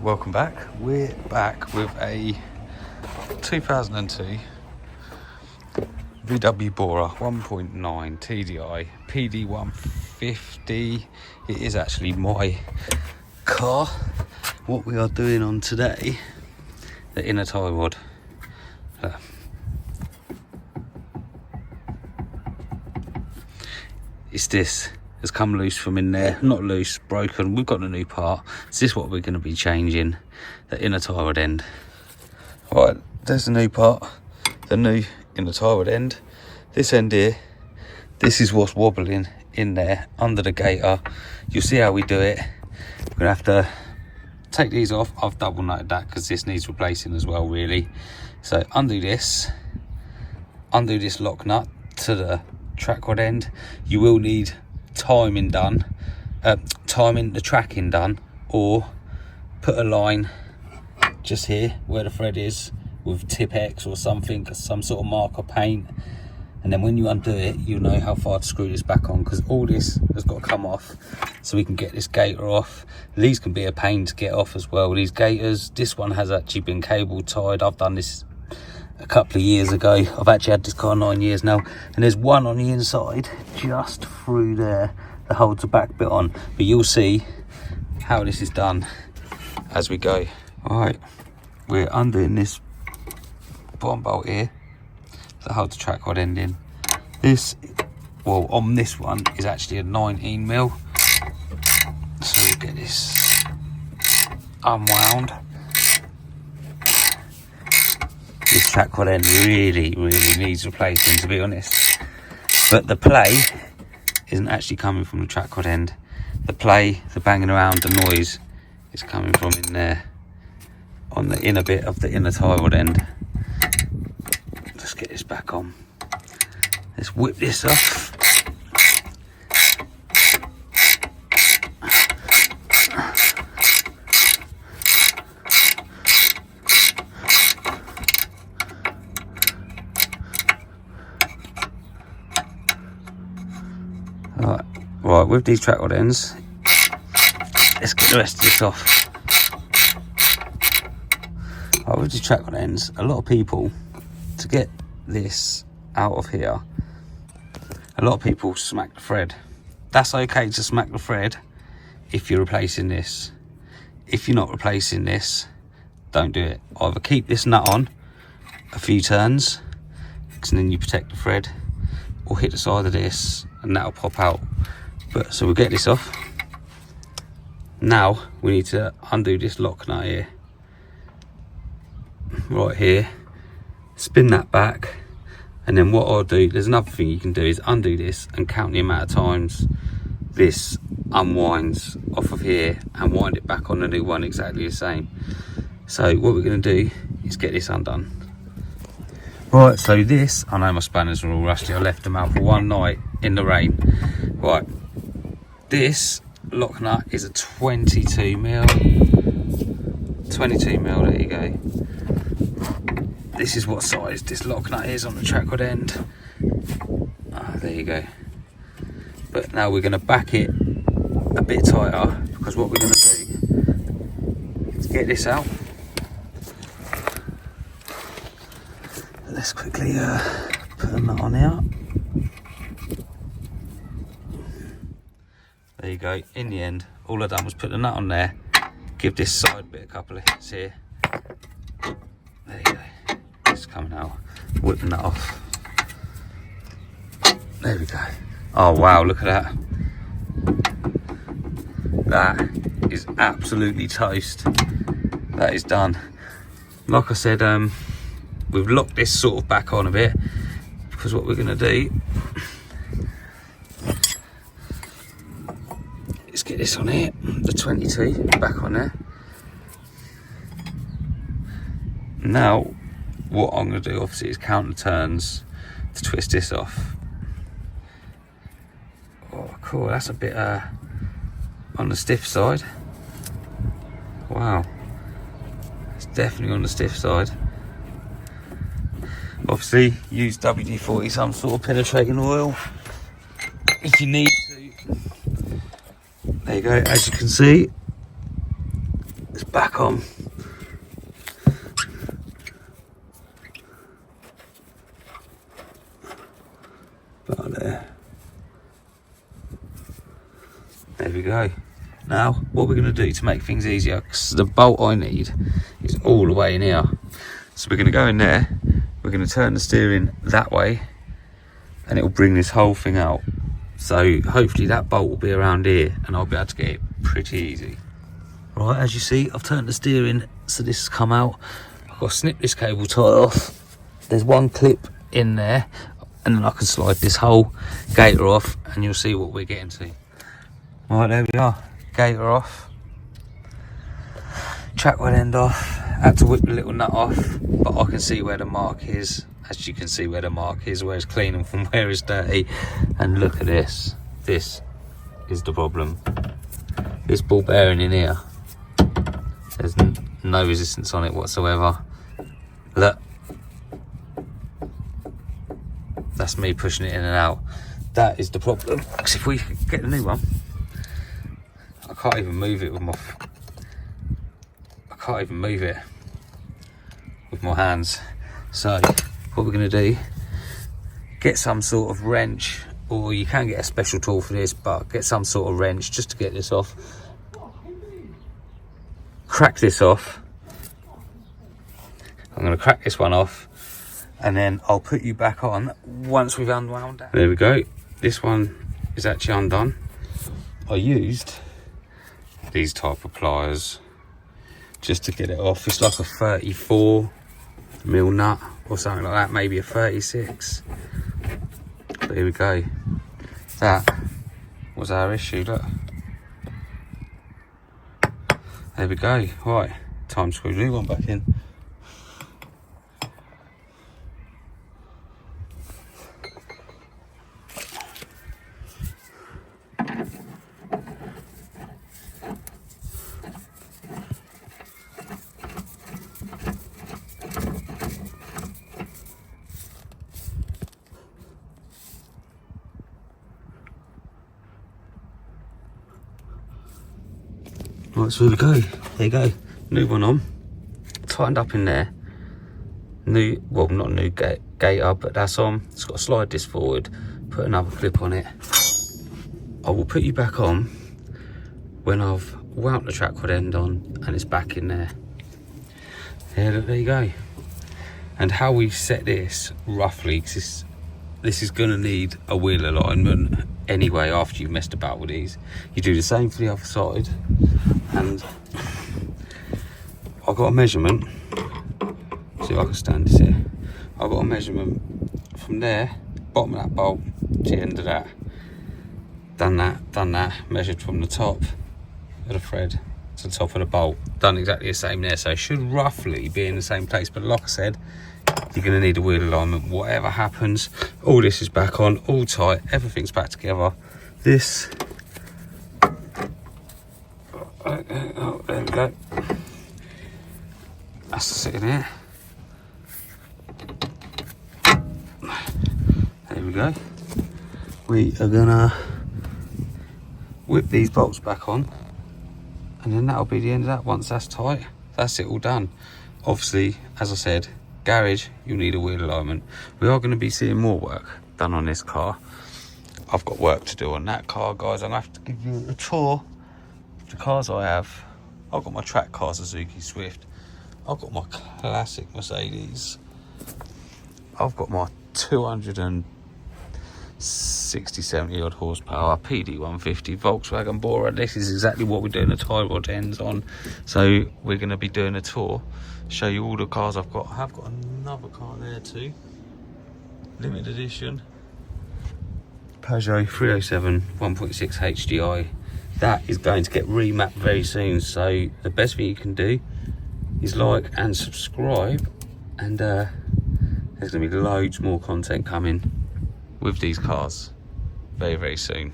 welcome back. We're back with a 2002 VW Bora 1.9 TDI PD 150. It is actually my car. What we are doing on today, the inner tie rod. It's this. Has come loose from in there, not loose, broken. We've got a new part. Is this what we're going to be changing? The inner tie rod end. Right, there's the new part, the new inner tie rod end. This end here, this is what's wobbling in there under the gator. You'll see how we do it. We're gonna have to take these off. I've double nutted that because this needs replacing as well, really. So undo this lock nut to the track rod end. You will need timing the tracking done, or put a line just here where the thread is with tip X or something, some sort of marker paint, and then when you undo it you'll know how far to screw this back on, because all this has got to come off so we can get this gator off. These can be a pain to get off as well, these gators. This one has actually been cable tied. I've done this a couple of years ago. I've actually had this car 9 years now, and there's one on the inside just through there that holds the back bit on, but you'll see how this is done as we go. All right, we're undoing this bottom bolt here that holds the track rod end in. This, well, on this one is actually a 19mm, so we'll get this unwound. This track rod end really needs replacing, to be honest. But the play isn't actually coming from the track rod end. The play, the banging around, the noise is coming from in there on the inner bit of the inner tie rod end. Let's get this back on. Let's whip this off. Right, with these track rod ends, let's get the rest of this off. Right, with these track rod ends, a lot of people, to get this out of here, a lot of people smack the thread. That's okay to smack the thread if you're replacing this. If you're not replacing this, don't do it. Either keep this nut on a few turns, because then you protect the thread, or hit the side of this and that'll pop out. But so we'll get this off. Now we need to undo this lock nut here, right here, spin that back, and then what I'll do, there's another thing you can do, is undo this and count the amount of times this unwinds off of here and wind it back on the new one exactly the same. So what we're going to do is get this undone. Right, so this, I know my spanners are all rusty, I left them out for one night in the rain. Right, this lock nut is a 22mm, there you go. This is what size this lock nut is on the track rod end. There you go. But now we're going to back it a bit tighter, because what we're going to do is get this out. Let's quickly put a nut on here. There you go. In the end, all I've done was put the nut on there, give this side bit a couple of hits here. There you go. It's coming out. Whipping that off. There we go. Oh wow, look at that. That is absolutely toast. That is done. Like I said, we've locked this sort of back on a bit, because what we're going to do is get this on here, the 22 back on there. Now what I'm going to do obviously is count the turns to twist this off. Oh cool, that's a bit on the stiff side. Wow, it's definitely on the stiff side. Obviously use WD-40, some sort of penetrating oil if you need to. There you go, as you can see, it's back on. About there. There we go. Now, what we're going to do to make things easier, because the bolt I need is all the way in here. So we're going to go in there, we're going to turn the steering that way, and it will bring this whole thing out. So hopefully that bolt will be around here, and I'll be able to get it pretty easy. Right, as you see, I've turned the steering, so this has come out. I've got to snip this cable tie off. There's one clip in there, and then I can slide this whole gator off, and you'll see what we're getting to. Right, there we are. Gator off, track wheel end off. Had to whip the little nut off, but I can see where the mark is. As you can see where the mark is, where it's clean and from where it's dirty. And look at this. This is the problem. This ball bearing in here, there's no resistance on it whatsoever. Look, that's me pushing it in and out. That is the problem. Because if we get the new one, I can't even move it with my hands. So what we're going to do, get some sort of wrench, or you can get a special tool for this, but get some sort of wrench just to get this off. Crack this off. I'm going to crack this one off, and then I'll put you back on once we've unwound that. There we go. This one is actually undone. I used these type of pliers just to get it off. It's like a 34mm nut or something like that, maybe a 36. But here we go. That was our issue. Look, there we go. Right, time to screw the new one back in. Right, so here we go. There you go. New one on. Tightened up in there. New, well, not new gator, but that's on. It's got to slide this forward. Put another clip on it. I will put you back on when I've wound the track rod end on and it's back in there. Yeah, look, there you go. And how we set this roughly, because this is going to need a wheel alignment anyway after you've messed about with these. You do the same for the other side. And I've got a measurement. See if I can stand this here. I've got a measurement from there, bottom of that bolt to the end of that. Done that, measured from the top of the thread to the top of the bolt. Done exactly the same there, so it should roughly be in the same place. But like I said, you're going to need a wheel alignment. Whatever happens, all this is back on, all tight, everything's back together. This, oh, there we go. That's sitting here. There we go. We are gonna whip these bolts back on, and then that'll be the end of that. Once that's tight, that's it all done. Obviously, as I said, garage, you'll need a wheel alignment. We are going to be seeing more work done on this car. I've got work to do on that car, guys. I'm going to have to give you a tour of the cars I have. I've got my track car, Suzuki Swift. I've got my classic Mercedes. I've got my 260, 70 odd horsepower PD 150 Volkswagen Bora. This is exactly what we're doing the tie rod ends on. So we're going to be doing a tour, show you all the cars I've got. I have got another car there too, limited edition Peugeot 307 1.6 HDI. That is going to get remapped very soon, so the best thing you can do is like and subscribe, and there's going to be loads more content coming with these cars very, very soon.